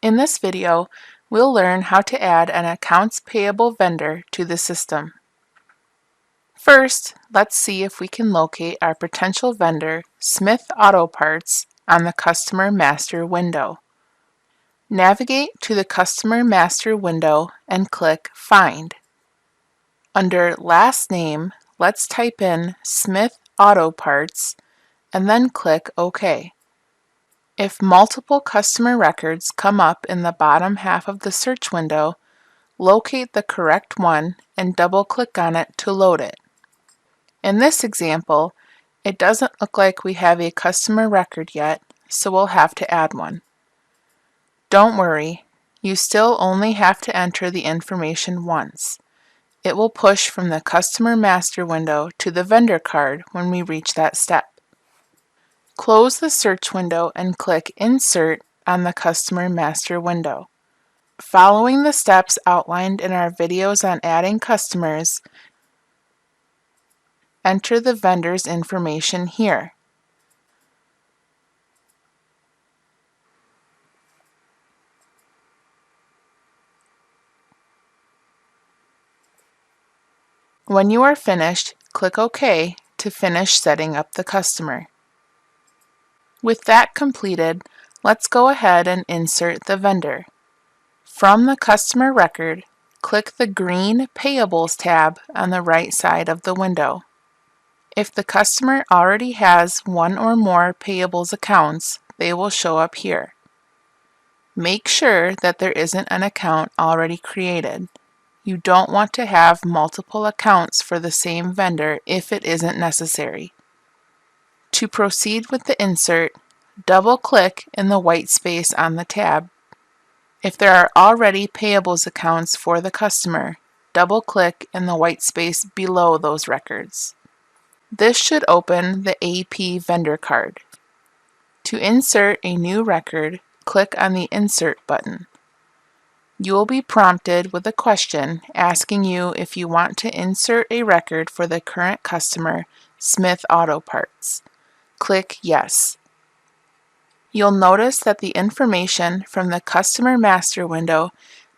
In this video, we'll learn how to add an accounts payable vendor to the system. First, let's see if we can locate our potential vendor, Smith Auto Parts, on the Customer Master window. Navigate to the Customer Master window and click Find. Under Last Name, let's type in Smith Auto Parts and then click OK. If multiple customer records come up in the bottom half of the search window, locate the correct one and double-click on it to load it. In this example, it doesn't look like we have a customer record yet, so we'll have to add one. Don't worry, you still only have to enter the information once. It will push from the Customer Master window to the vendor card when we reach that step. Close the search window and click Insert on the Customer Master window. Following the steps outlined in our videos on adding customers, enter the vendor's information here. When you are finished, click OK to finish setting up the customer. With that completed, let's go ahead and insert the vendor. From the customer record, click the green Payables tab on the right side of the window. If the customer already has one or more Payables accounts, they will show up here. Make sure that there isn't an account already created. You don't want to have multiple accounts for the same vendor if it isn't necessary. To proceed with the insert, double-click in the white space on the tab. If there are already Payables accounts for the customer, double-click in the white space below those records. This should open the AP vendor card. To insert a new record, click on the Insert button. You will be prompted with a question asking you if you want to insert a record for the current customer, Smith Auto Parts. Click Yes. You'll notice that the information from the Customer Master window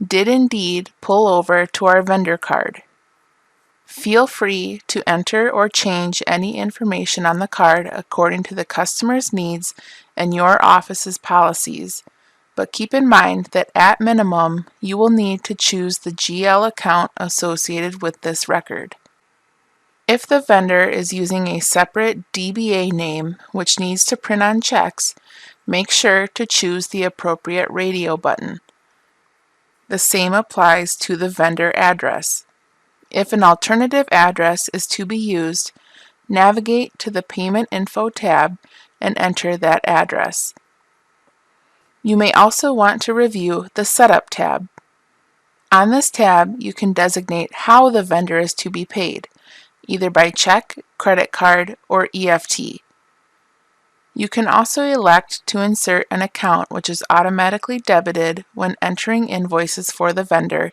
did indeed pull over to our vendor card. Feel free to enter or change any information on the card according to the customer's needs and your office's policies, but keep in mind that at minimum, you will need to choose the GL account associated with this record. If the vendor is using a separate DBA name which needs to print on checks, make sure to choose the appropriate radio button. The same applies to the vendor address. If an alternative address is to be used, navigate to the Payment Info tab and enter that address. You may also want to review the Setup tab. On this tab, you can designate how the vendor is to be paid, either by check, credit card, or EFT. You can also elect to insert an account which is automatically debited when entering invoices for the vendor,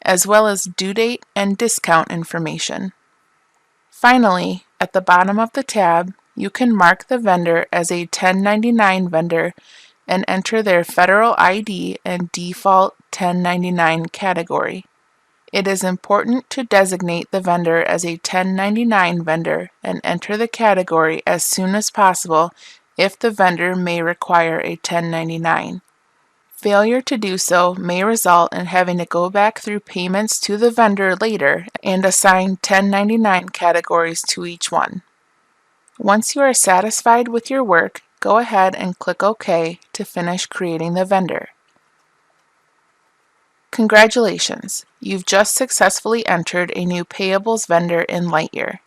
as well as due date and discount information. Finally, at the bottom of the tab, you can mark the vendor as a 1099 vendor and enter their federal ID and default 1099 category. It is important to designate the vendor as a 1099 vendor and enter the category as soon as possible if the vendor may require a 1099. Failure to do so may result in having to go back through payments to the vendor later and assign 1099 categories to each one. Once you are satisfied with your work, go ahead and click OK to finish creating the vendor. Congratulations! You've just successfully entered a new Payables vendor in LightYear.